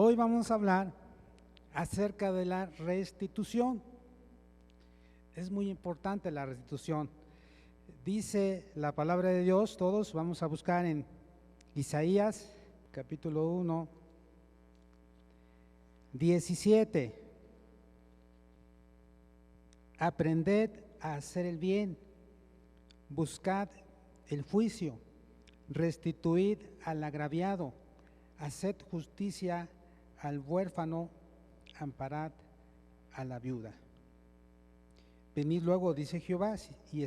Hoy vamos a hablar acerca de la restitución. Es muy importante la restitución. Dice la palabra de Dios, todos vamos a buscar en Isaías capítulo 1, 17. Aprended a hacer el bien, buscad el juicio, restituid al agraviado, haced justicia al huérfano, amparad a la viuda. Venid luego, dice Jehová, y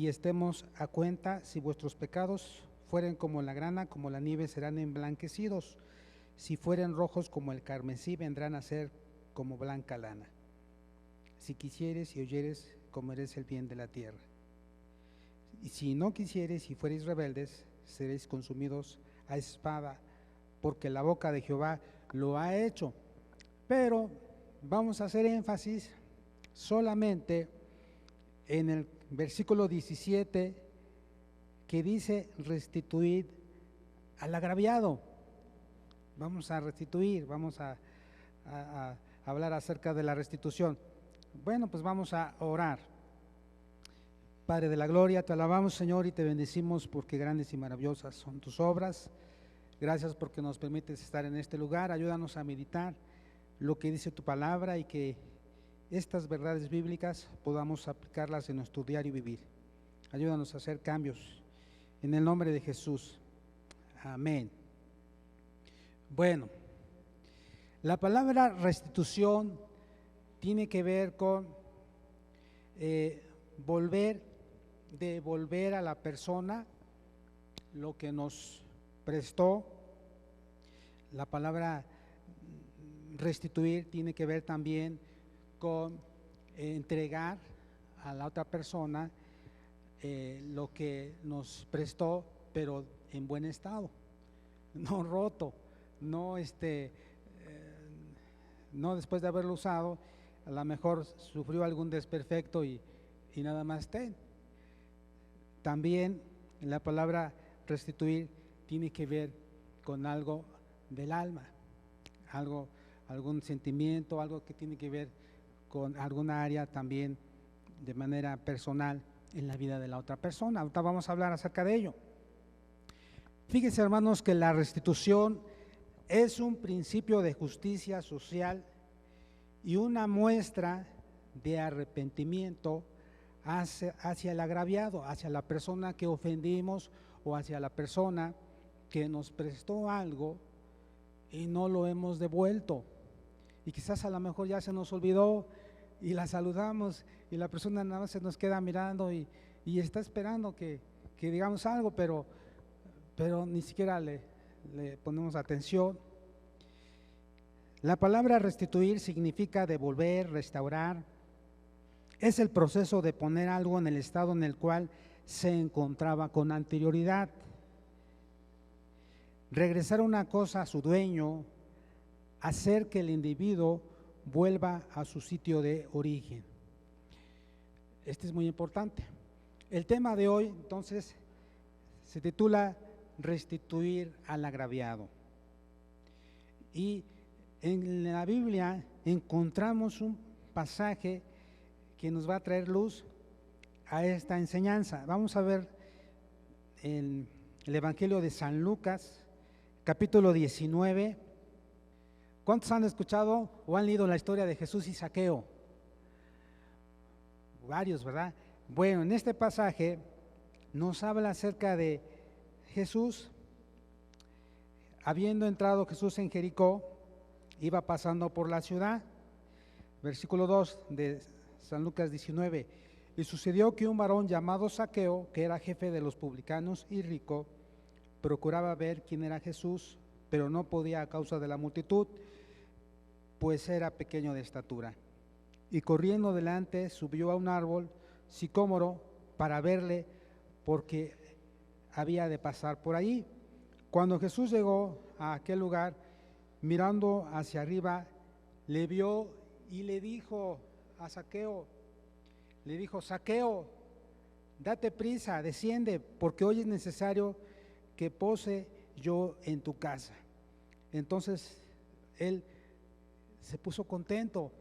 estemos a cuenta. Si vuestros pecados fueren como la grana, como la nieve, serán emblanquecidos. Si fueren rojos como el carmesí, vendrán a ser como blanca lana. Si quisieres y oyeres, comeréis el bien de la tierra. Y si no quisieres y fuereis rebeldes, seréis consumidos a espada, porque la boca de Jehová lo ha hecho. Pero vamos a hacer énfasis solamente en el versículo 17, que dice restituir al agraviado. Vamos a restituir, vamos a hablar acerca de la restitución. Bueno, pues vamos a orar. Padre de la gloria, te alabamos, Señor, y te bendecimos porque grandes y maravillosas son tus obras. Gracias porque nos permites estar en este lugar. Ayúdanos a meditar lo que dice tu palabra y que estas verdades bíblicas podamos aplicarlas en nuestro diario vivir. Ayúdanos a hacer cambios en el nombre de Jesús. Amén. Bueno, la palabra restitución tiene que ver con devolver a la persona lo que nos prestó. La palabra restituir tiene que ver también con entregar a la otra persona lo que nos prestó, pero en buen estado, no roto, no después de haberlo usado, a lo mejor sufrió algún desperfecto y nada más También la palabra restituir tiene que ver con algo del alma, algún sentimiento, algo que tiene que ver con alguna área también de manera personal en la vida de la otra persona. Ahorita vamos a hablar acerca de ello. Fíjense, hermanos, que la restitución es un principio de justicia social y una muestra de arrepentimiento hacia el agraviado, hacia la persona que ofendimos o hacia la persona que nos prestó algo y no lo hemos devuelto. Y quizás a lo mejor ya se nos olvidó y la saludamos y la persona nada más se nos queda mirando y está esperando que digamos algo, pero ni siquiera le ponemos atención. La palabra restituir significa devolver, restaurar. Es el proceso de poner algo en el estado en el cual se encontraba con anterioridad. Regresar una cosa a su dueño, hacer que el individuo vuelva a su sitio de origen. Este es muy importante. El tema de hoy, entonces, se titula restituir al agraviado. Y en la Biblia encontramos un pasaje que nos va a traer luz a esta enseñanza. Vamos a ver el Evangelio de San Lucas, capítulo 19. ¿Cuántos han escuchado o han leído la historia de Jesús y Zaqueo? Varios, ¿verdad? Bueno, en este pasaje nos habla acerca de Jesús. Habiendo entrado Jesús en Jericó, iba pasando por la ciudad. Versículo 2 de San Lucas 19. Y sucedió que un varón llamado Zaqueo, que era jefe de los publicanos y rico, procuraba ver quién era Jesús, pero no podía a causa de la multitud, pues era pequeño de estatura. Y corriendo delante subió a un árbol sicómoro para verle, porque había de pasar por allí. Cuando Jesús llegó a aquel lugar, mirando hacia arriba, le vio y le dijo a Zaqueo, Zaqueo, date prisa, desciende, porque hoy es necesario que pose yo en tu casa. Entonces él se puso contento.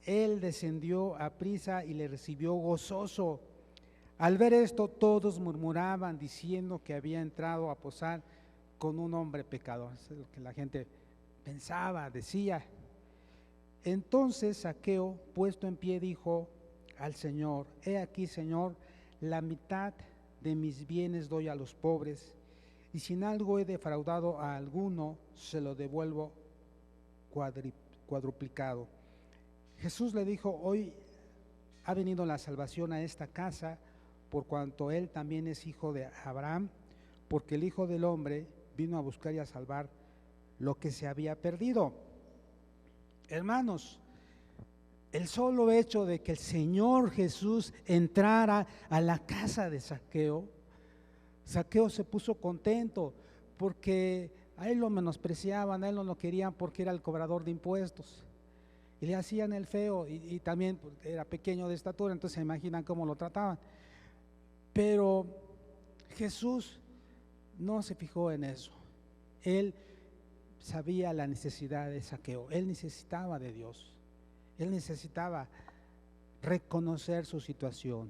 Él descendió a prisa y le recibió gozoso. Al ver esto, todos murmuraban diciendo que había entrado a posar con un hombre pecador. Eso es lo que la gente pensaba, decía. Entonces Zaqueo, puesto en pie, dijo al Señor: he aquí, Señor, la mitad de mis bienes doy a los pobres, y si en algo he defraudado a alguno, se lo devuelvo cuadruplicado. Jesús le dijo: hoy ha venido la salvación a esta casa, por cuanto él también es hijo de Abraham, porque el Hijo del Hombre vino a buscar y a salvar lo que se había perdido. Hermanos, el solo hecho de que el Señor Jesús entrara a la casa de Zaqueo, Zaqueo se puso contento, porque a él lo menospreciaban, a él no lo querían porque era el cobrador de impuestos y le hacían el feo, y también era pequeño de estatura, entonces se imaginan cómo lo trataban. Pero Jesús no se fijó en eso. Él sabía la necesidad de Zaqueo, él necesitaba de Dios, él necesitaba reconocer su situación.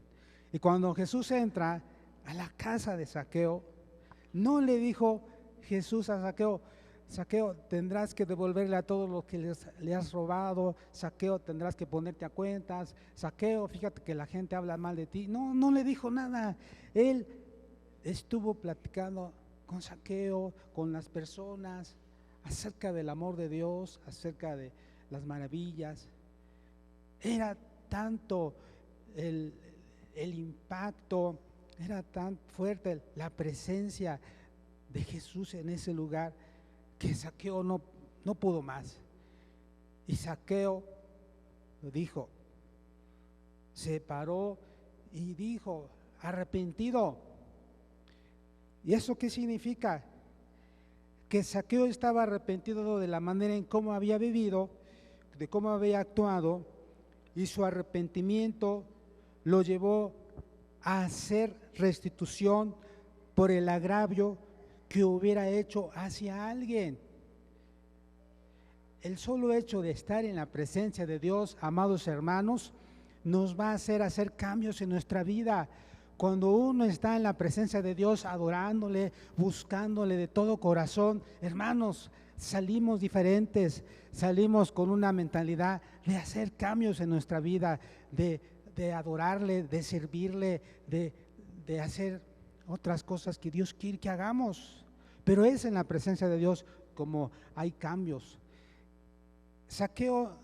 Y cuando Jesús entra a la casa de Zaqueo, no le dijo Jesús a Zaqueo: Zaqueo, tendrás que devolverle a todo lo que le has robado. Zaqueo, tendrás que ponerte a cuentas. Zaqueo, fíjate que la gente habla mal de ti. No, no le dijo nada. Él estuvo platicando con Zaqueo, con las personas, acerca del amor de Dios, acerca de las maravillas. Era tanto el impacto, era tan fuerte la presencia de Jesús en ese lugar, que Zaqueo no pudo más. Y Zaqueo lo dijo, se paró y dijo: arrepentido. ¿Y eso qué significa? Que Zaqueo estaba arrepentido de la manera en cómo había vivido, de cómo había actuado, y su arrepentimiento lo llevó a hacer restitución por el agravio que hubiera hecho hacia alguien. El solo hecho de estar en la presencia de Dios, amados hermanos, nos va a hacer cambios en nuestra vida. Cuando uno está en la presencia de Dios, adorándole, buscándole de todo corazón, hermanos, salimos diferentes, salimos con una mentalidad de hacer cambios en nuestra vida, de adorarle, de servirle, de hacer otras cosas que Dios quiere que hagamos. Pero es en la presencia de Dios como hay cambios. Zaqueo,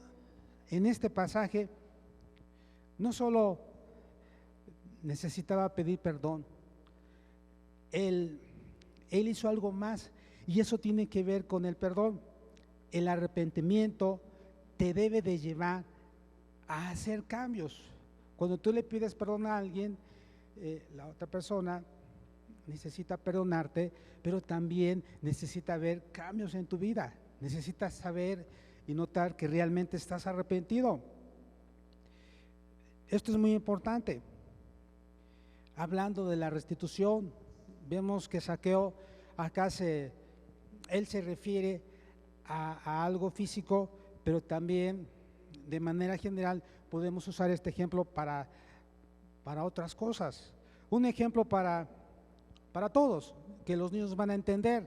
en este pasaje, no solo necesitaba pedir perdón, él hizo algo más, y eso tiene que ver con el perdón. El arrepentimiento te debe de llevar a hacer cambios. Cuando tú le pides perdón a alguien, la otra persona necesita perdonarte, pero también necesita ver cambios en tu vida. Necesitas saber y notar que realmente estás arrepentido. Esto es muy importante. Hablando de la restitución, vemos que Zaqueo acá él se refiere a algo físico, pero también de manera general podemos usar este ejemplo para otras cosas. Un ejemplo para todos, que los niños van a entender.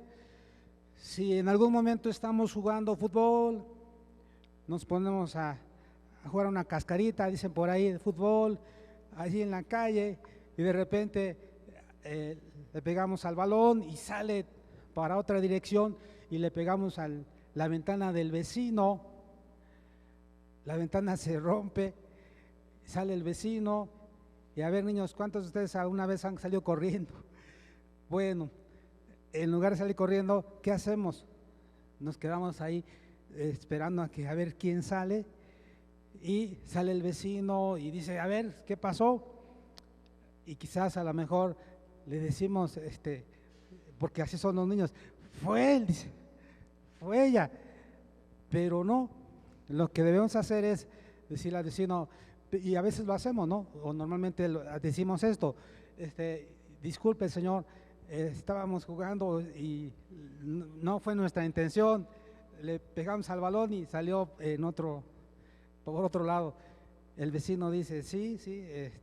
Si en algún momento estamos jugando fútbol, nos ponemos a jugar una cascarita, dicen por ahí, de fútbol, allí en la calle, y de repente le pegamos al balón y sale para otra dirección, y le pegamos a la ventana del vecino, la ventana se rompe, sale el vecino, y a ver, niños, ¿cuántos de ustedes alguna vez han salido corriendo? Bueno, en lugar de salir corriendo, ¿qué hacemos? Nos quedamos ahí esperando a ver quién sale, y sale el vecino y dice: a ver, ¿qué pasó? Y quizás a lo mejor le decimos, porque así son los niños: fue él, dice, fue ella. Pero no, lo que debemos hacer es decirle al vecino, y a veces lo hacemos, ¿no? O normalmente decimos esto: disculpe, señor, estábamos jugando y no fue nuestra intención, le pegamos al balón y salió por otro lado. El vecino dice, sí,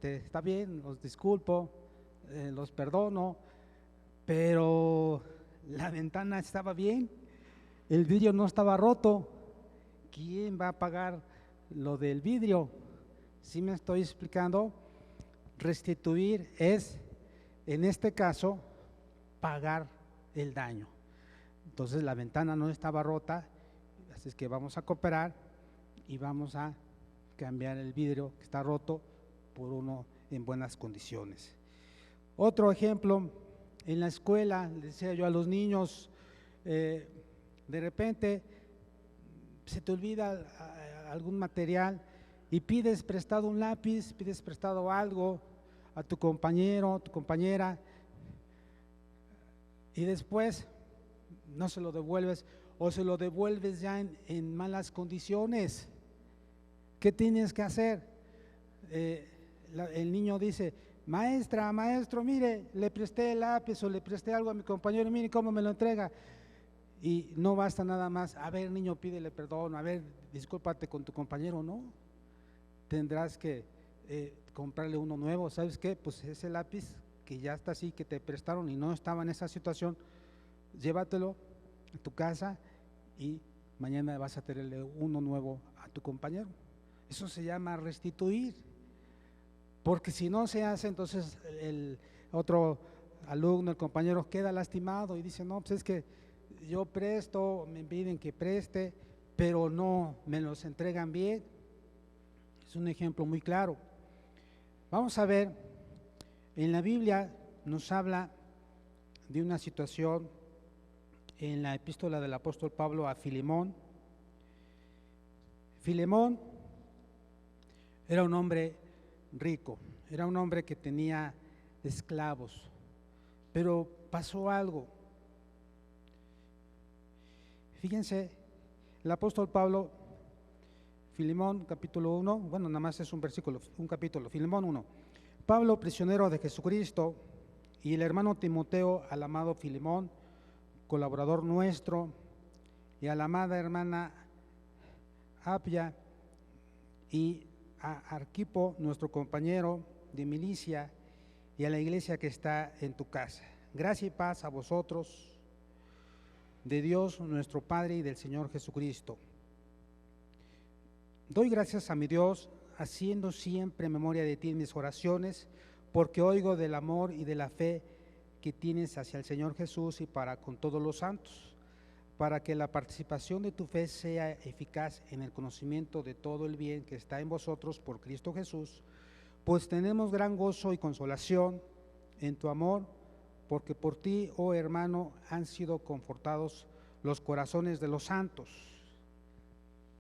está bien, los disculpo, los perdono, pero la ventana estaba bien, el vidrio no estaba roto. ¿Quién va a pagar lo del vidrio? ¿Sí me estoy explicando? Restituir es, en este caso, pagar el daño. Entonces la ventana no estaba rota, así es que vamos a cooperar y vamos a cambiar el vidrio que está roto por uno en buenas condiciones. Otro ejemplo, en la escuela, le decía yo a los niños, de repente se te olvida algún material y pides prestado un lápiz, pides prestado algo a tu compañero, tu compañera, y después no se lo devuelves o se lo devuelves ya en malas condiciones. ¿Qué tienes que hacer? El niño dice, maestra, maestro, mire, le presté el lápiz o le presté algo a mi compañero, mire cómo me lo entrega. Y no basta nada más, a ver niño, pídele perdón, a ver, discúlpate con tu compañero, no. Tendrás que comprarle uno nuevo. ¿Sabes qué? Pues ese lápiz que ya está así, que te prestaron y no estaba en esa situación, llévatelo a tu casa y mañana vas a tenerle uno nuevo a tu compañero. Eso se llama restituir, porque si no se hace, entonces el otro alumno, el compañero queda lastimado y dice, no, pues es que yo presto, me piden que preste, pero no me los entregan bien. Es un ejemplo muy claro. Vamos a ver, en la Biblia nos habla de una situación en la epístola del apóstol Pablo a Filemón. Filemón era un hombre rico, era un hombre que tenía esclavos, pero pasó algo. Fíjense, el apóstol Pablo, Filemón capítulo 1, bueno, nada más es un versículo, un capítulo, Filemón 1. Pablo, prisionero de Jesucristo, y el hermano Timoteo, al amado Filemón, colaborador nuestro, y a la amada hermana Apia, y a Arquipo, nuestro compañero de milicia, y a la iglesia que está en tu casa. Gracia y paz a vosotros, de Dios nuestro Padre y del Señor Jesucristo. Doy gracias a mi Dios, haciendo siempre memoria de ti en mis oraciones, porque oigo del amor y de la fe que tienes hacia el Señor Jesús y para con todos los santos, para que la participación de tu fe sea eficaz en el conocimiento de todo el bien que está en vosotros por Cristo Jesús, pues tenemos gran gozo y consolación en tu amor, porque por ti, oh hermano, han sido confortados los corazones de los santos.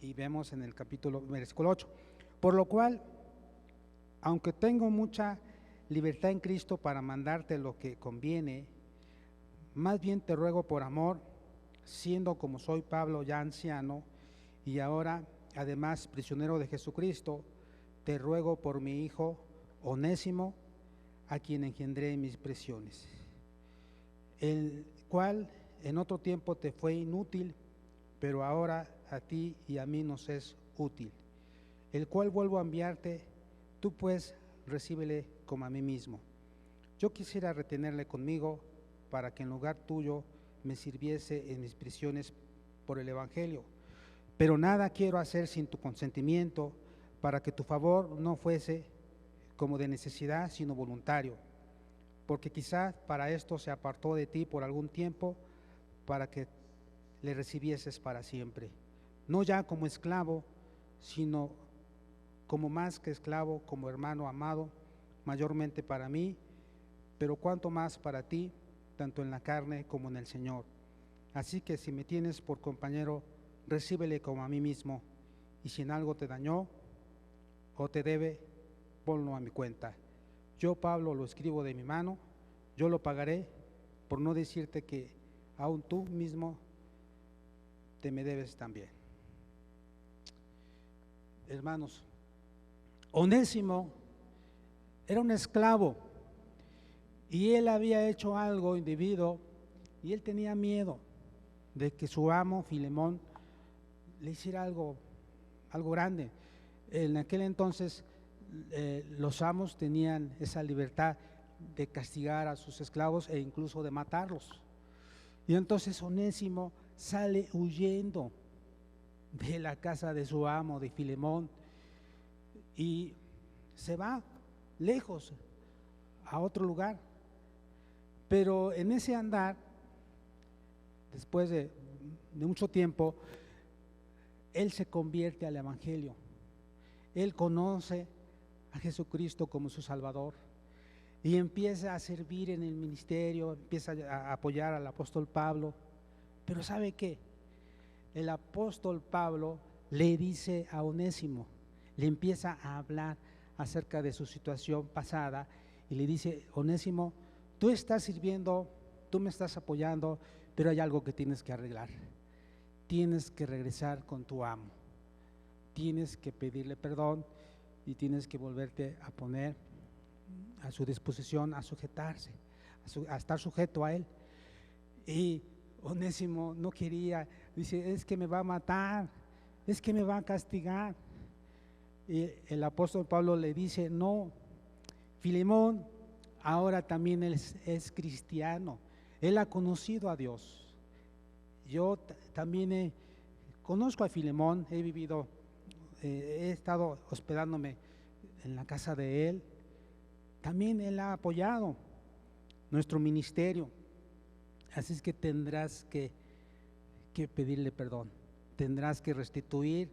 Y vemos en el versículo 8, por lo cual, aunque tengo mucha libertad en Cristo para mandarte lo que conviene, más bien te ruego por amor, siendo como soy Pablo ya anciano y ahora además prisionero de Jesucristo, te ruego por mi hijo Onésimo, a quien engendré mis prisiones, el cual en otro tiempo te fue inútil, pero ahora a ti y a mí nos es útil, el cual vuelvo a enviarte, tú pues recíbele como a mí mismo. Yo quisiera retenerle conmigo para que en lugar tuyo me sirviese en mis prisiones por el Evangelio, pero nada quiero hacer sin tu consentimiento, para que tu favor no fuese como de necesidad, sino voluntario, porque quizá para esto se apartó de ti por algún tiempo, para que le recibieses para siempre, no ya como esclavo, sino como más que esclavo, como hermano amado, mayormente para mí, pero cuanto más para ti, tanto en la carne como en el Señor. Así que si me tienes por compañero, recíbele como a mí mismo, y si en algo te dañó o te debe, ponlo a mi cuenta. Yo, Pablo, lo escribo de mi mano, yo lo pagaré, por no decirte que aún tú mismo te me debes también. Hermanos, Onésimo era un esclavo, Y él había hecho algo indebido y él tenía miedo de que su amo, Filemón, le hiciera algo grande. En aquel entonces los amos tenían esa libertad de castigar a sus esclavos e incluso de matarlos. Y entonces Onésimo sale huyendo de la casa de su amo, de Filemón, y se va lejos a otro lugar. Pero en ese andar, después de mucho tiempo, él se convierte al Evangelio. Él conoce a Jesucristo como su Salvador y empieza a servir en el ministerio, empieza a apoyar al apóstol Pablo. Pero ¿sabe qué? El apóstol Pablo le dice a Onésimo, le empieza a hablar acerca de su situación pasada y le dice: Onésimo, tú estás sirviendo, tú me estás apoyando, pero hay algo que tienes que arreglar. Tienes que regresar con tu amo, tienes que pedirle perdón y tienes que volverte a poner a su disposición, a sujetarse, a estar sujeto a él. Y Onésimo no quería, dice: es que me va a matar, es que me va a castigar. Y el apóstol Pablo le dice: no, Filemón ahora también es cristiano, él ha conocido a Dios. Yo también conozco a Filemón, he vivido, he estado hospedándome en la casa de él. También él ha apoyado nuestro ministerio. Así es que tendrás que pedirle perdón, tendrás que restituir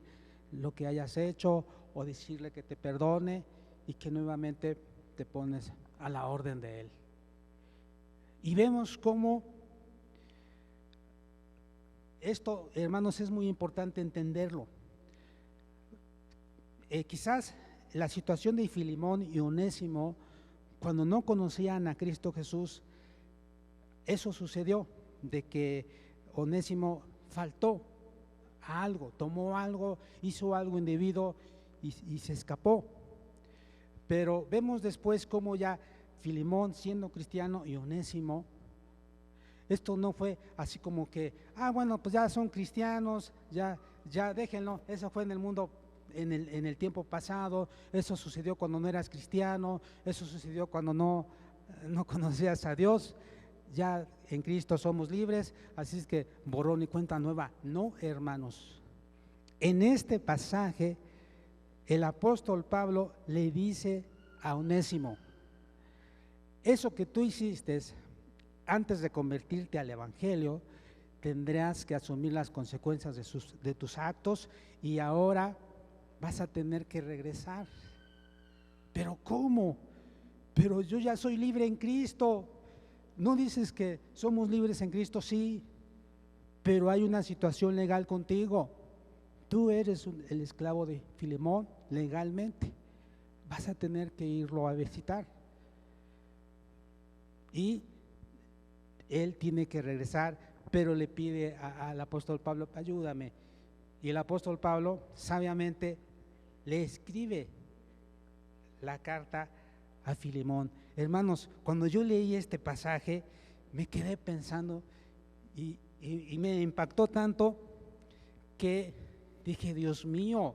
lo que hayas hecho o decirle que te perdone y que nuevamente te pones a la orden de él. Y vemos cómo esto, hermanos, es muy importante entenderlo. Quizás la situación de Filemón y Onésimo, cuando no conocían a Cristo Jesús, eso sucedió, de que Onésimo faltó a algo, tomó algo, hizo algo indebido y se escapó. Pero vemos después cómo ya Filemón, siendo cristiano, y Onésimo, esto no fue así como que, bueno, pues ya son cristianos, ya déjenlo. Eso fue en el mundo, en el tiempo pasado. Eso sucedió cuando no eras cristiano, eso sucedió cuando no conocías a Dios. Ya en Cristo somos libres, así es que borrón y cuenta nueva. No, hermanos, en este pasaje el apóstol Pablo le dice a Onésimo: eso que tú hiciste antes de convertirte al Evangelio, tendrás que asumir las consecuencias de tus actos, y ahora vas a tener que regresar. ¿Pero cómo? Pero yo ya soy libre en Cristo. ¿No dices que somos libres en Cristo? Sí, pero hay una situación legal contigo. Tú eres el esclavo de Filemón legalmente. Vas a tener que irlo a visitar. Y él tiene que regresar, pero le pide al apóstol Pablo: ayúdame. Y el apóstol Pablo sabiamente le escribe la carta a Filemón. Hermanos, cuando yo leí este pasaje, me quedé pensando y me impactó tanto que dije: Dios mío,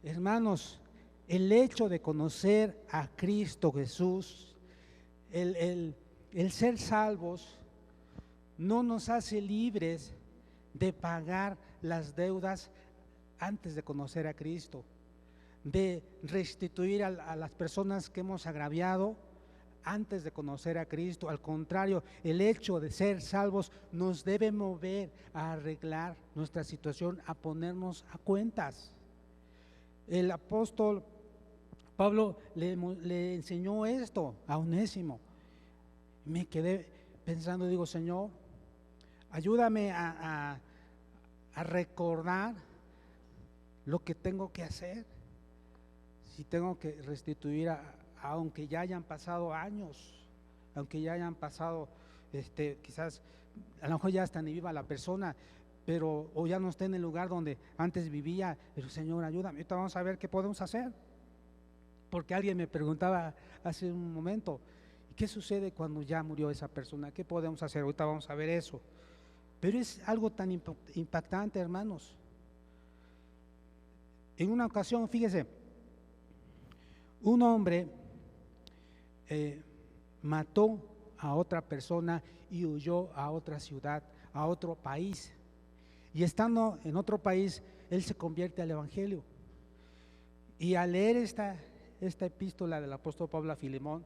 hermanos, el hecho de conocer a Cristo Jesús, el ser salvos, no nos hace libres de pagar las deudas antes de conocer a Cristo, de restituir a las personas que hemos agraviado antes de conocer a Cristo. Al contrario, el hecho de ser salvos nos debe mover a arreglar nuestra situación, a ponernos a cuentas. El apóstol Pablo le enseñó esto a Onésimo. Me quedé pensando, digo: Señor, ayúdame a recordar lo que tengo que hacer. Si tengo que restituir, aunque ya hayan pasado años, aunque ya hayan pasado, quizás a lo mejor ya hasta ni viva la persona, pero o ya no esté en el lugar donde antes vivía, pero Señor, ayúdame. Ahorita vamos a ver qué podemos hacer, porque alguien me preguntaba hace un momento: ¿Qué sucede cuando ya murió esa persona? ¿Qué podemos hacer? Ahorita vamos a ver eso. Pero es algo tan impactante, hermanos. En una ocasión, fíjese, un hombre mató a otra persona y huyó a otra ciudad, a otro país. Y estando en otro país, él se convierte al Evangelio. Y al leer esta epístola del apóstol Pablo a Filemón,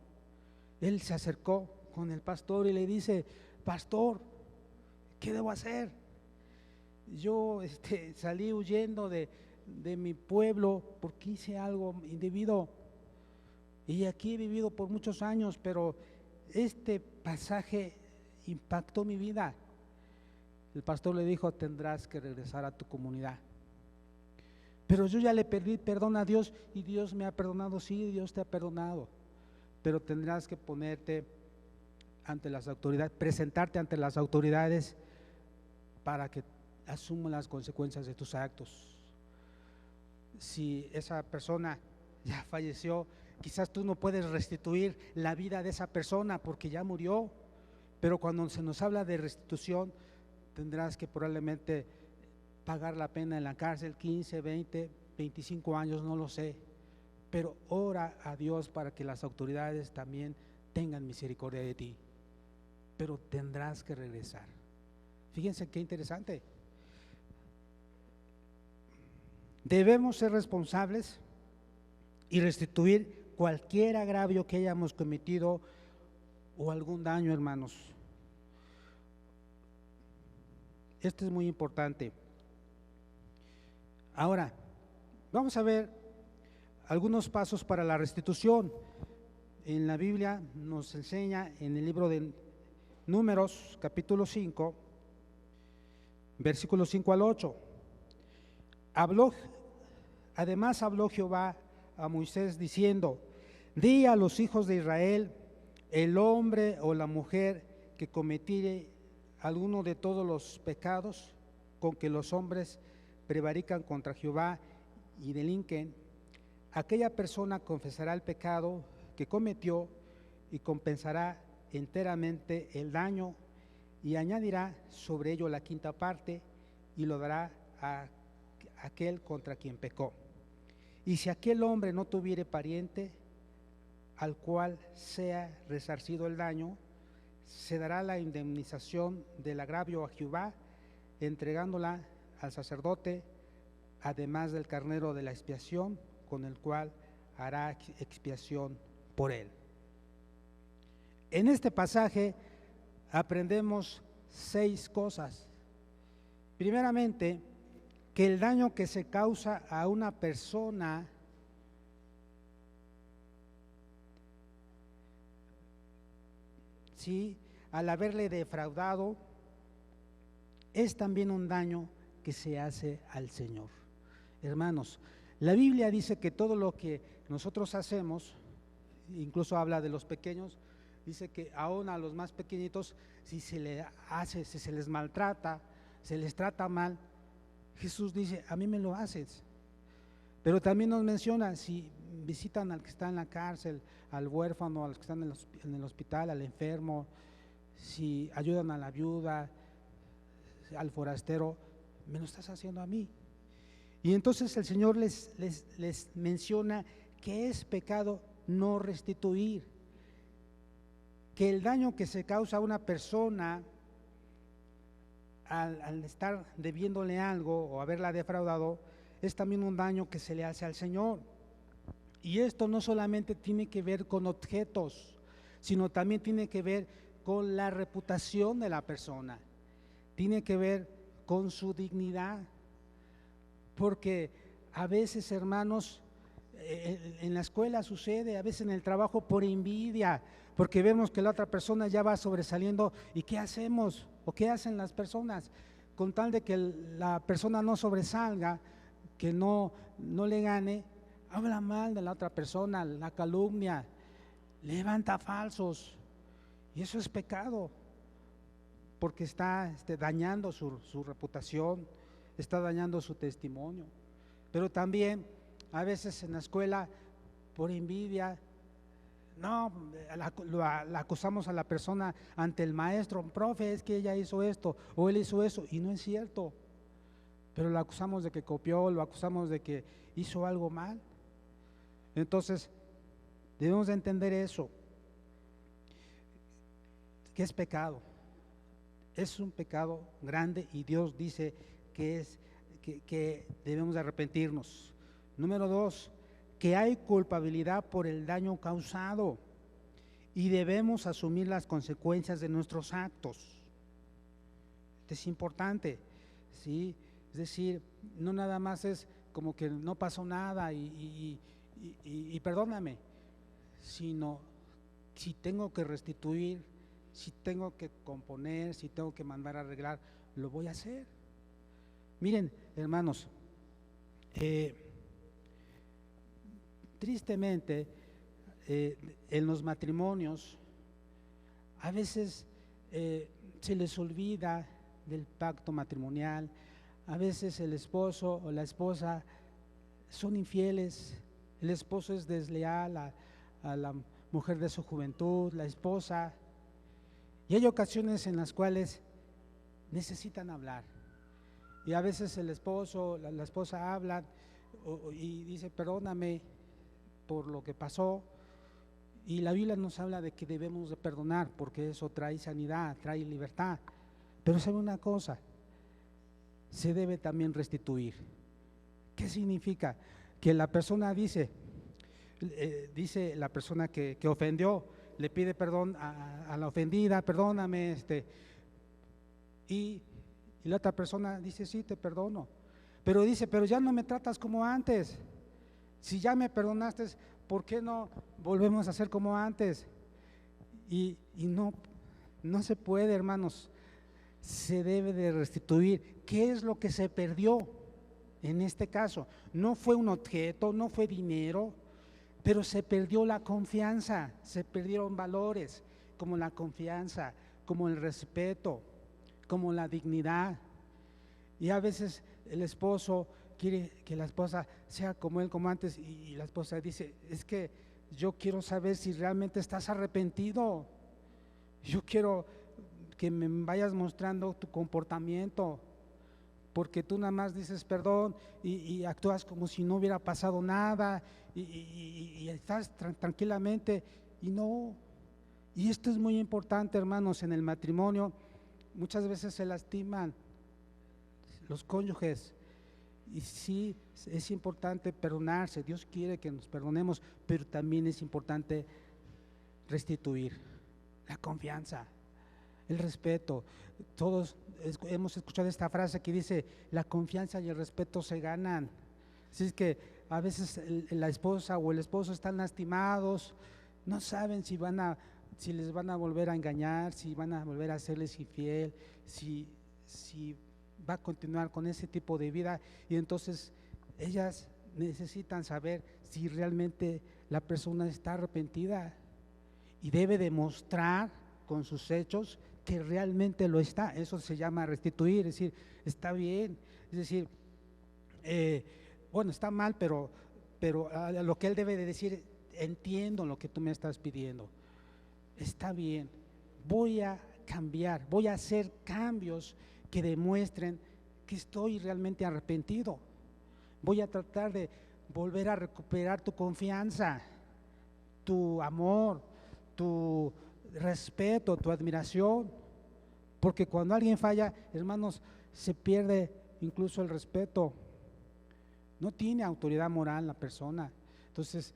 él se acercó con el pastor y le dice: pastor, ¿qué debo hacer? Yo salí huyendo de mi pueblo porque hice algo indebido y aquí he vivido por muchos años, pero este pasaje impactó mi vida. El pastor le dijo: tendrás que regresar a tu comunidad. Pero yo ya le pedí perdón a Dios y Dios me ha perdonado. Sí, Dios te ha perdonado, pero tendrás que ponerte ante las autoridades, presentarte ante las autoridades para que asuman las consecuencias de tus actos. Si esa persona ya falleció, quizás tú no puedes restituir la vida de esa persona porque ya murió, pero cuando se nos habla de restitución, tendrás que probablemente pagar la pena en la cárcel, 15, 20, 25 años, no lo sé, pero ora a Dios para que las autoridades también tengan misericordia de ti, pero tendrás que regresar. Fíjense qué interesante. Debemos ser responsables y restituir cualquier agravio que hayamos cometido o algún daño, hermanos. Esto es muy importante. Ahora, vamos a ver algunos pasos para la restitución. En la Biblia nos enseña en el libro de Números, capítulo 5, versículos 5 al 8. Además habló Jehová a Moisés diciendo: di a los hijos de Israel, el hombre o la mujer que cometiere alguno de todos los pecados con que los hombres prevarican contra Jehová y delinquen, aquella persona confesará el pecado que cometió y compensará enteramente el daño y añadirá sobre ello la quinta parte y lo dará a aquel contra quien pecó. Y si aquel hombre no tuviere pariente al cual sea resarcido el daño, se dará la indemnización del agravio a Jehová, entregándola al sacerdote, además del carnero de la expiación, con el cual hará expiación por él. En este pasaje aprendemos 6 cosas. Primeramente, que el daño que se causa a una persona al haberle defraudado, es también un daño que se hace al Señor. Hermanos, la Biblia dice que todo lo que nosotros hacemos, incluso habla de los pequeños, dice que aún a los más pequeñitos, si se les maltrata, se les trata mal, Jesús dice: a mí me lo haces. Pero también nos menciona, si visitan al que está en la cárcel, al huérfano, a los que están en el hospital, al enfermo, si ayudan a la viuda, al forastero, me lo estás haciendo a mí. Y entonces el Señor les menciona que es pecado no restituir, que el daño que se causa a una persona al estar debiéndole algo o haberla defraudado, es también un daño que se le hace al Señor. Y esto no solamente tiene que ver con objetos, sino también tiene que ver con la reputación de la persona, tiene que ver con su dignidad, porque a veces, hermanos, en la escuela sucede, a veces en el trabajo por envidia, porque vemos que la otra persona ya va sobresaliendo. ¿Y qué hacemos? ¿O qué hacen las personas? Con tal de que la persona no sobresalga, que no le gane, habla mal de la otra persona, la calumnia, levanta falsos, y eso es pecado, porque está dañando su reputación, está dañando su testimonio. Pero también a veces en la escuela, por envidia, no, la acusamos a la persona ante el maestro, profe, es que ella hizo esto o él hizo eso, y no es cierto, pero lo acusamos de que copió, lo acusamos de que hizo algo mal. Entonces, debemos de entender eso, que es pecado, es un pecado grande y Dios dice que debemos de arrepentirnos. Número 2, que hay culpabilidad por el daño causado y debemos asumir las consecuencias de nuestros actos. Esto es importante, ¿sí? Es decir, no nada más es como que no pasó nada y perdóname, sino si tengo que restituir, si tengo que componer, si tengo que mandar a arreglar, lo voy a hacer. Miren, hermanos, tristemente, en los matrimonios, a veces se les olvida del pacto matrimonial, a veces el esposo o la esposa son infieles, el esposo es desleal a la mujer de su juventud, la esposa, y hay ocasiones en las cuales necesitan hablar, y a veces el esposo, la esposa habla y dice perdóname por lo que pasó, y la Biblia nos habla de que debemos de perdonar porque eso trae sanidad, trae libertad, pero sabe una cosa, se debe también restituir. ¿Qué significa? Que la persona dice la persona que ofendió, le pide perdón a la ofendida, perdóname, y la otra persona dice sí, te perdono, pero dice, pero ya no me tratas como antes, si ya me perdonaste, ¿por qué no volvemos a ser como antes? Y no se puede, hermanos, se debe de restituir. ¿Qué es lo que se perdió en este caso? No fue un objeto, no fue dinero, pero se perdió la confianza, se perdieron valores como la confianza, como el respeto, como la dignidad. Y a veces el esposo quiere que la esposa sea como él, como antes, y la esposa dice, es que yo quiero saber si realmente estás arrepentido, yo quiero que me vayas mostrando tu comportamiento, porque tú nada más dices perdón y actúas como si no hubiera pasado nada y estás tranquilamente y no. Y esto es muy importante, hermanos, en el matrimonio muchas veces se lastiman los cónyuges y sí es importante perdonarse, Dios quiere que nos perdonemos, pero también es importante restituir la confianza, el respeto. Todos hemos escuchado esta frase que dice, la confianza y el respeto se ganan. Así es que a veces la esposa o el esposo están lastimados, no saben si les van a volver a engañar, si van a volver a serles infiel, si va a continuar con ese tipo de vida, y entonces ellas necesitan saber si realmente la persona está arrepentida y debe demostrar con sus hechos que realmente lo está. Eso se llama restituir, es decir, está bien, es decir, bueno, está mal, pero lo que él debe de decir, entiendo lo que tú me estás pidiendo, está bien, voy a cambiar, voy a hacer cambios que demuestren que estoy realmente arrepentido, voy a tratar de volver a recuperar tu confianza, tu amor, tu respeto, tu admiración, porque cuando alguien falla, hermanos, se pierde incluso el respeto, no tiene autoridad moral la persona, entonces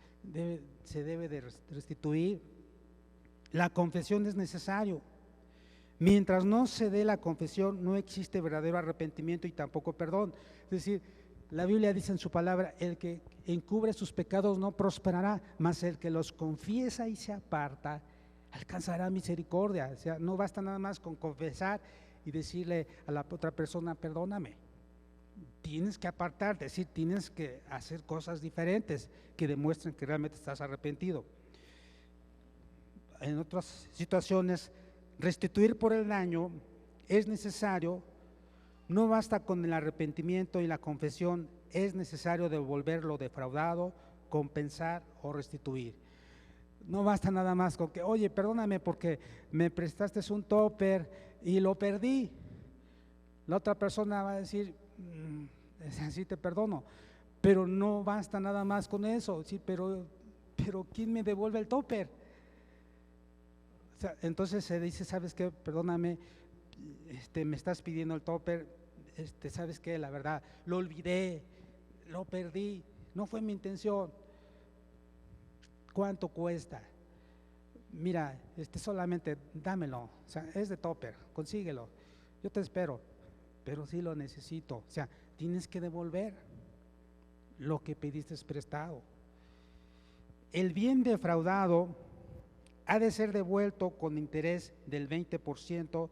se debe de restituir. La confesión es necesario. Mientras no se dé la confesión, no existe verdadero arrepentimiento y tampoco perdón. Es decir, la Biblia dice en su palabra, el que encubre sus pecados no prosperará, mas el que los confiesa y se aparta alcanzará misericordia. O sea, no basta nada más con confesar y decirle a la otra persona, perdóname. Tienes que apartarte, es decir, tienes que hacer cosas diferentes que demuestren que realmente estás arrepentido. En otras situaciones, restituir por el daño es necesario, no basta con el arrepentimiento y la confesión, es necesario devolver lo defraudado, compensar o restituir. No basta nada más con que, oye, perdóname porque me prestaste un topper y lo perdí. La otra persona va a decir, sí te perdono, pero no basta nada más con eso. Sí, pero ¿quién me devuelve el topper? O sea, entonces se dice, ¿sabes qué? Perdóname, me estás pidiendo el topper, ¿sabes qué? La verdad, lo olvidé, lo perdí, no fue mi intención. ¿Cuánto cuesta? Mira, solamente dámelo, o sea, es de topper, consíguelo, yo te espero, pero sí lo necesito. O sea, tienes que devolver lo que pediste prestado. El bien defraudado ha de ser devuelto con interés del 20%,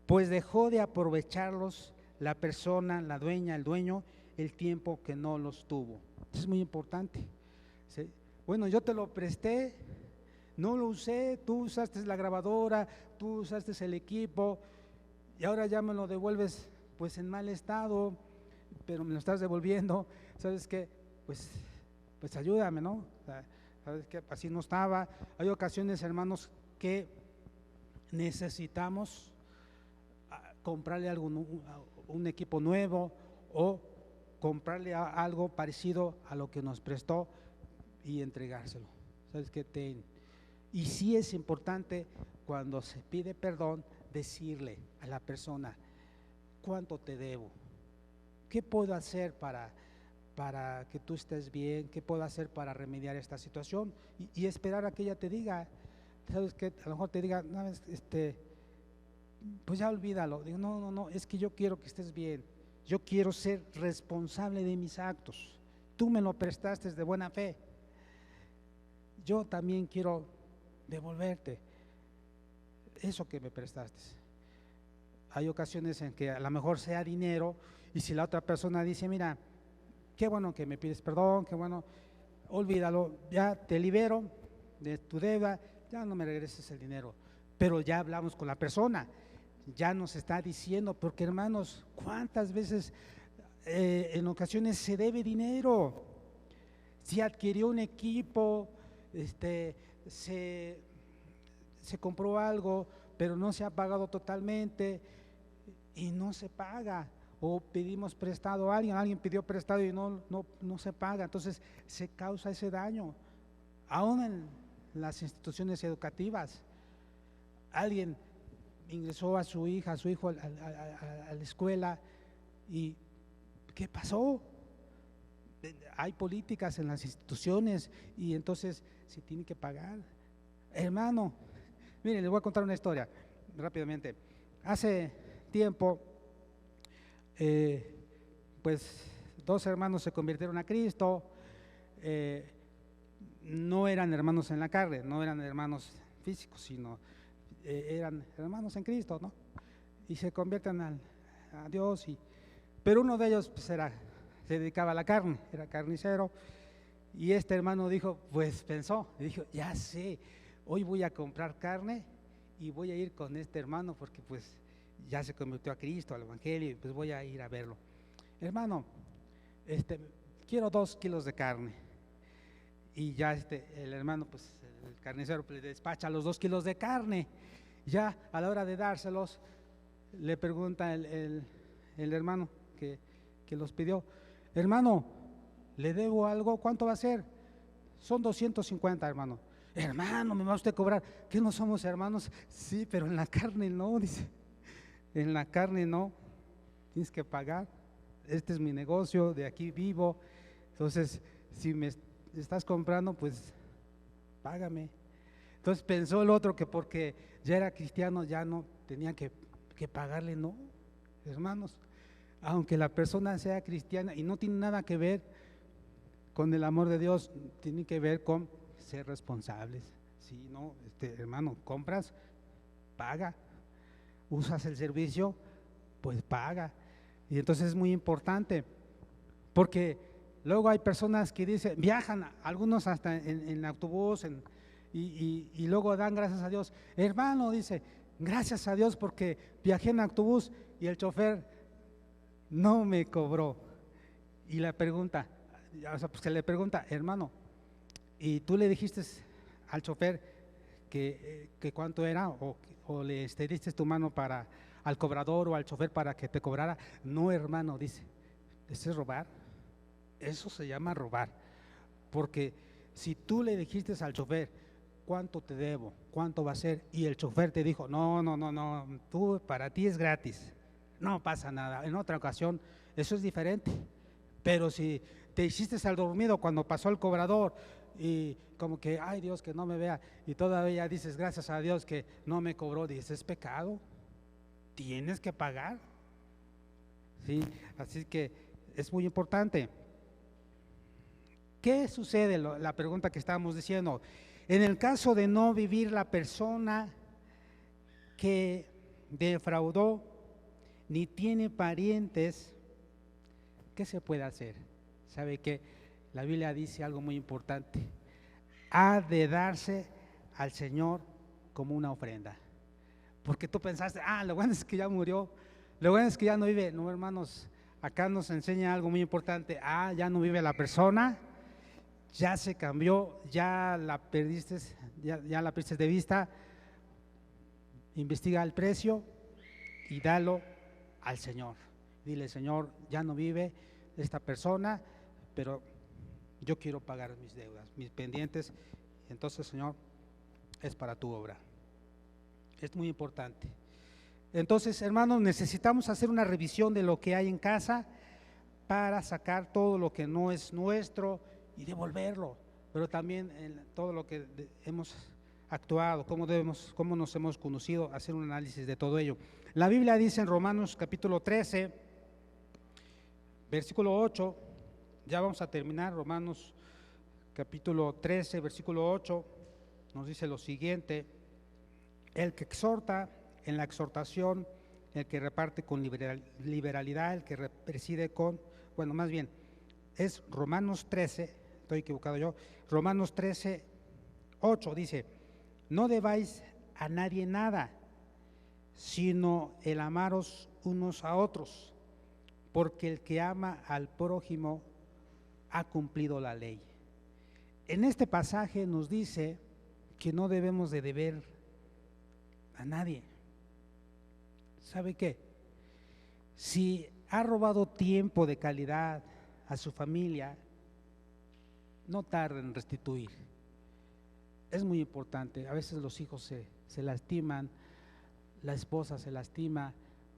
pues dejó de aprovecharlos la persona, la dueña, el dueño, el tiempo que no los tuvo. Eso es muy importante. ¿Sí? Bueno, yo te lo presté, no lo usé, tú usaste la grabadora, tú usaste el equipo y ahora ya me lo devuelves pues en mal estado, pero me lo estás devolviendo. ¿Sabes qué? Pues ayúdame, ¿no? O sea, ¿sabes qué? Así no estaba. Hay ocasiones, hermanos, que necesitamos comprarle un equipo nuevo o comprarle algo parecido a lo que nos prestó y entregárselo. ¿Sabes qué? Y sí es importante cuando se pide perdón decirle a la persona, ¿cuánto te debo? ¿Qué puedo hacer para que tú estés bien? ¿Qué puedo hacer para remediar esta situación? Y esperar a que ella te diga. ¿Sabes qué? A lo mejor te diga, no, pues ya olvídalo. Digo, no, es que yo quiero que estés bien. Yo quiero ser responsable de mis actos. Tú me lo prestaste de buena fe. Yo también quiero devolverte eso que me prestaste. Hay ocasiones en que a lo mejor sea dinero y si la otra persona dice, mira, qué bueno que me pides perdón, qué bueno, olvídalo, ya te libero de tu deuda, ya no me regreses el dinero. Pero ya hablamos con la persona, ya nos está diciendo, porque hermanos, ¿cuántas veces en ocasiones se debe dinero? Si adquirió un equipo, se compró algo, pero no se ha pagado totalmente y no se paga, o pedimos prestado a alguien pidió prestado y no se paga, entonces se causa ese daño. Aún en las instituciones educativas, alguien ingresó a su hija, a su hijo a la escuela y ¿qué pasó? Hay políticas en las instituciones y entonces se tiene que pagar. Hermano, miren, les voy a contar una historia rápidamente. Hace tiempo, pues 2 hermanos se convirtieron a Cristo, no eran hermanos en la carne, no eran hermanos físicos, sino eran hermanos en Cristo, ¿no? Y se convierten a Dios, pero uno de ellos pues se dedicaba a la carne, era carnicero, y este hermano dijo, pues pensó, y dijo, ya sé, hoy voy a comprar carne y voy a ir con este hermano porque pues ya se convirtió a Cristo, al Evangelio, y pues voy a ir a verlo. Hermano, quiero 2 kilos de carne. Y ya el hermano, pues el carnicero pues, le despacha los 2 kilos de carne. Ya a la hora de dárselos, le pregunta el hermano que los pidió, hermano, ¿le debo algo? ¿Cuánto va a ser? Son 250, hermano. Hermano, ¿me va usted a cobrar? ¿Qué no somos hermanos? Sí, pero en la carne no, dice. En la carne no, tienes que pagar. Este es mi negocio, de aquí vivo. Entonces, si me estás comprando, pues págame. Entonces pensó el otro que porque ya era cristiano ya no tenía que pagarle. No, hermanos, aunque la persona sea cristiana y no tiene nada que ver con el amor de Dios, tiene que ver con ser responsables. Si no, hermano, compras, paga, usas el servicio, pues paga. Y entonces es muy importante, porque luego hay personas que dicen, viajan, algunos hasta en autobús, y luego dan gracias a Dios. Hermano, dice, gracias a Dios porque viajé en autobús y el chofer no me cobró. Y la pregunta, o sea, pues que le pregunta, hermano, ¿y tú le dijiste al chofer que cuánto era, o le extendiste tu mano al cobrador o al chofer para que te cobrara. No, hermano, dice, ¿eso es robar? Eso se llama robar, porque si tú le dijiste al chofer, ¿cuánto te debo? ¿Cuánto va a ser? Y el chofer te dijo, no, no, no, no, tú, para ti es gratis, no pasa nada. En otra ocasión, eso es diferente. Pero si te hiciste al dormido cuando pasó el cobrador y como que, ay Dios, que no me vea, y todavía dices, gracias a Dios que no me cobró, dices, es pecado, tienes que pagar. ¿Sí? Así que es muy importante. ¿Qué sucede? La pregunta que estábamos diciendo, en el caso de no vivir la persona que defraudó ni tiene parientes, ¿qué se puede hacer? ¿Sabe qué? La Biblia dice algo muy importante, ha de darse al Señor como una ofrenda. Porque tú pensaste, lo bueno es que ya murió, lo bueno es que ya no vive. No, hermanos, acá nos enseña algo muy importante, ya no vive la persona, ya se cambió, ya la perdiste, ya la perdiste de vista. Investiga el precio y dalo al Señor. Dile, Señor, ya no vive esta persona, pero yo quiero pagar mis deudas, mis pendientes. Entonces, Señor, es para tu obra. Es muy importante. Entonces, hermanos, necesitamos hacer una revisión de lo que hay en casa para sacar todo lo que no es nuestro y devolverlo, pero también todo lo que hemos actuado, cómo nos hemos conocido, hacer un análisis de todo ello. La Biblia dice en Romanos capítulo 13, versículo 8, ya vamos a terminar, Romanos capítulo 13, versículo 8, nos dice lo siguiente: el que exhorta en la exhortación, el que reparte con liberalidad, el que preside más bien, es Romanos 13, estoy equivocado yo, Romanos 13, 8 dice, no debáis a nadie nada, sino el amaros unos a otros, porque el que ama al prójimo ha cumplido la ley. En este pasaje nos dice que no debemos de deber a nadie. ¿Sabe qué? Si ha robado tiempo de calidad a su familia, no tarde en restituir. Es muy importante. A veces los hijos se lastiman, la esposa se lastima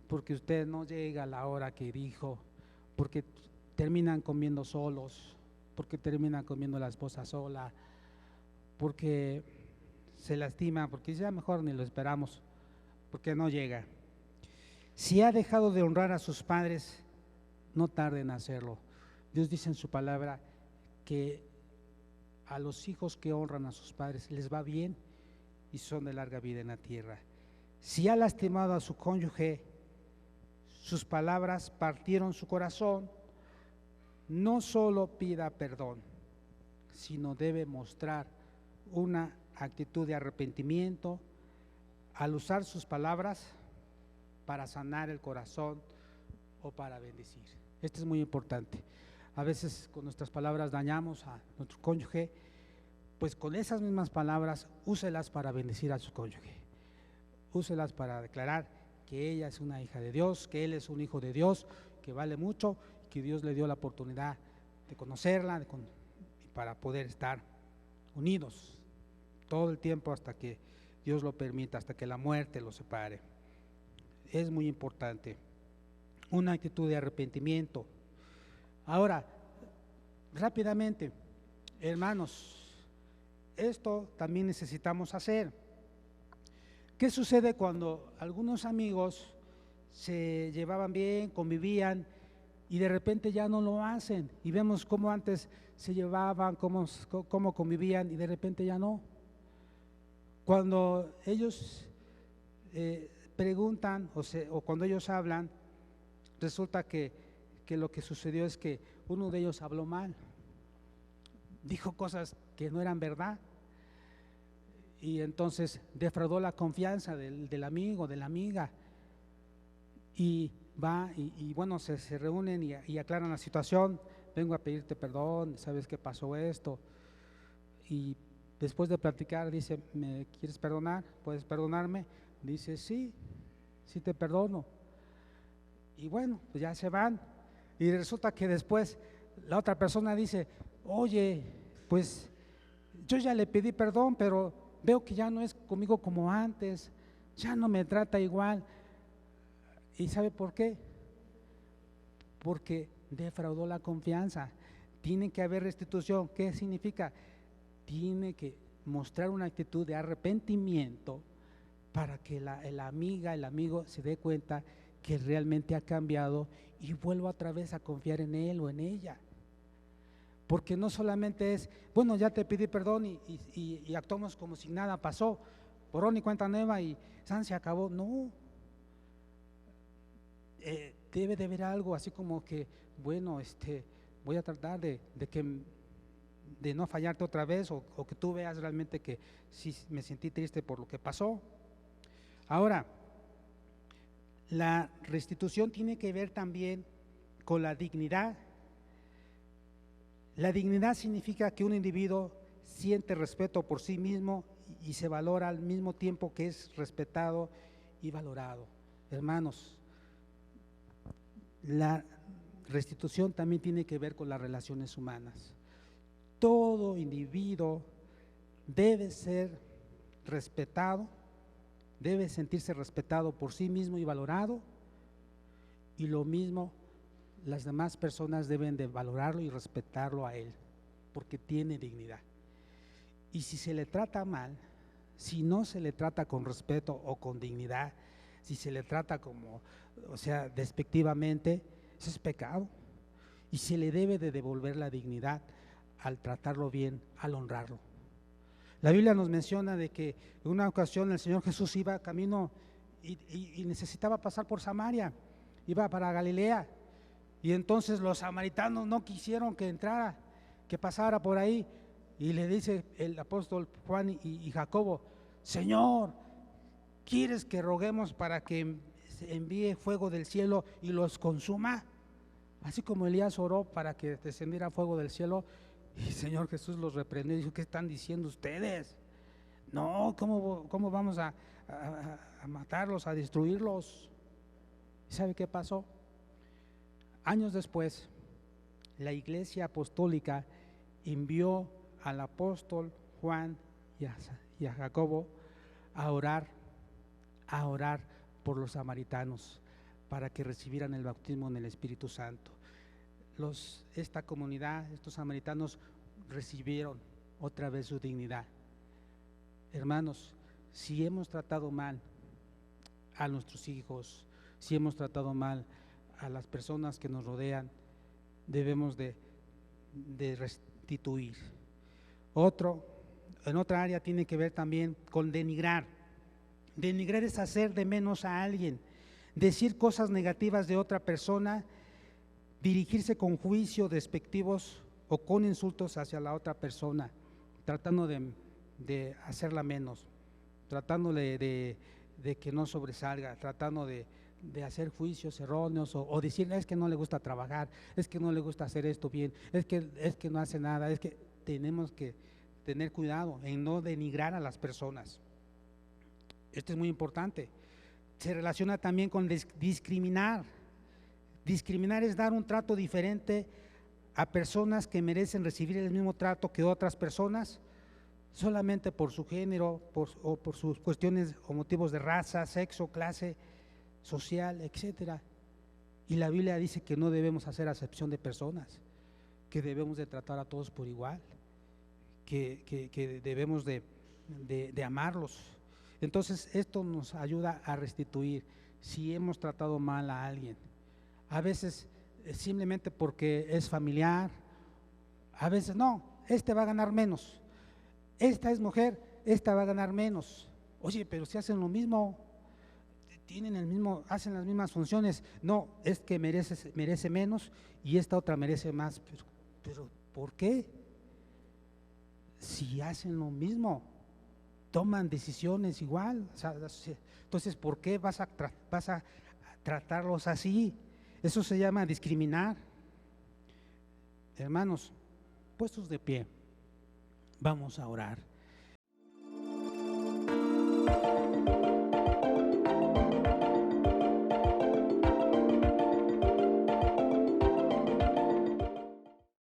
porque usted no llega a la hora que dijo, porque terminan comiendo solos, porque terminan comiendo la esposa sola, porque se lastima, porque ya mejor ni lo esperamos, porque no llega. Si ha dejado de honrar a sus padres, no tarde en hacerlo. Dios dice en su palabra que a los hijos que honran a sus padres les va bien y son de larga vida en la tierra. Si ha lastimado a su cónyuge, sus palabras partieron su corazón, no solo pida perdón, sino debe mostrar una actitud de arrepentimiento al usar sus palabras para sanar el corazón o para bendecir. Esto es muy importante. A veces con nuestras palabras dañamos a nuestro cónyuge, pues con esas mismas palabras úselas para bendecir a su cónyuge, úselas para declarar que ella es una hija de Dios, que él es un hijo de Dios, que vale mucho, que Dios le dio la oportunidad de conocerla para poder estar unidos todo el tiempo hasta que Dios lo permita, hasta que la muerte los separe. Es muy importante una actitud de arrepentimiento. Ahora, rápidamente, hermanos, esto también necesitamos hacer. ¿Qué sucede cuando algunos amigos se llevaban bien, convivían y de repente ya no lo hacen? Y vemos cómo antes se llevaban, cómo convivían y de repente ya no. Cuando ellos preguntan o cuando ellos hablan, resulta que lo que sucedió es que uno de ellos habló mal, dijo cosas que no eran verdad y entonces defraudó la confianza del amigo, de la amiga, y va y bueno, se reúnen y aclaran la situación. Vengo a pedirte perdón, sabes que pasó esto, Después de platicar, dice, ¿me quieres perdonar? ¿Puedes perdonarme? Dice, sí, sí te perdono. Y bueno, pues ya se van. Y resulta que después la otra persona dice, oye, pues yo ya le pedí perdón, pero veo que ya no es conmigo como antes, ya no me trata igual. ¿Y sabe por qué? Porque defraudó la confianza. Tiene que haber restitución. ¿Qué significa? Tiene que mostrar una actitud de arrepentimiento para que la amiga, el amigo se dé cuenta que realmente ha cambiado y vuelva otra vez a confiar en él o en ella. Porque no solamente es, bueno, ya te pedí perdón y actuamos como si nada pasó, borrón y cuenta nueva y san se acabó. No, debe de haber algo así como que, bueno, voy a tratar de no fallarte otra vez o que tú veas realmente que sí me sentí triste por lo que pasó. Ahora, la restitución tiene que ver también con la dignidad. La dignidad significa que un individuo siente respeto por sí mismo y se valora al mismo tiempo que es respetado y valorado. Hermanos, la restitución también tiene que ver con las relaciones humanas. Todo individuo debe ser respetado, debe sentirse respetado por sí mismo y valorado, y lo mismo las demás personas deben de valorarlo y respetarlo a él, porque tiene dignidad. Y si se le trata mal, si no se le trata con respeto o con dignidad, si se le trata como, o sea, despectivamente, eso es pecado. Y se le debe de devolver la dignidad al tratarlo bien, al honrarlo. La Biblia nos menciona de que en una ocasión el Señor Jesús iba camino y necesitaba pasar por Samaria, iba para Galilea, y entonces los samaritanos no quisieron que entrara, que pasara por ahí, y le dice el apóstol Juan y Jacobo, Señor, ¿quieres que roguemos para que envíe fuego del cielo y los consuma? Así como Elías oró para que descendiera fuego del cielo, y el Señor Jesús los reprendió y dijo, ¿qué están diciendo ustedes? No, ¿cómo vamos a matarlos, a destruirlos? ¿Sabe qué pasó? Años después, la Iglesia Apostólica envió al apóstol Juan y a Jacobo a orar por los samaritanos para que recibieran el bautismo en el Espíritu Santo. Esta comunidad, estos samaritanos recibieron otra vez su dignidad. Hermanos, si hemos tratado mal a nuestros hijos, si hemos tratado mal a las personas que nos rodean, debemos de restituir. En otra área tiene que ver también con denigrar. Denigrar es hacer de menos a alguien, decir cosas negativas de otra persona, dirigirse con juicio despectivos o con insultos hacia la otra persona, tratando de hacerla menos, tratando de que no sobresalga, tratando de hacer juicios erróneos o decir, es que no le gusta trabajar, es que no le gusta hacer esto bien, es que no hace nada. Es que tenemos que tener cuidado en no denigrar a las personas. Esto es muy importante. Se relaciona también con discriminar. Discriminar es dar un trato diferente a personas que merecen recibir el mismo trato que otras personas, solamente por su género o por sus cuestiones o motivos de raza, sexo, clase social, etcétera. Y la Biblia dice que no debemos hacer acepción de personas, que debemos de tratar a todos por igual, que debemos de amarlos. Entonces esto nos ayuda a restituir si hemos tratado mal a alguien. A veces simplemente porque es familiar, a veces no, va a ganar menos, esta es mujer, esta va a ganar menos. Oye, pero si hacen lo mismo, hacen las mismas funciones. No, es que merece menos y esta otra merece más. Pero ¿por qué? Si hacen lo mismo, toman decisiones igual. O sea, entonces, ¿por qué vas a tratarlos así? Eso se llama discriminar. Hermanos, puestos de pie, vamos a orar.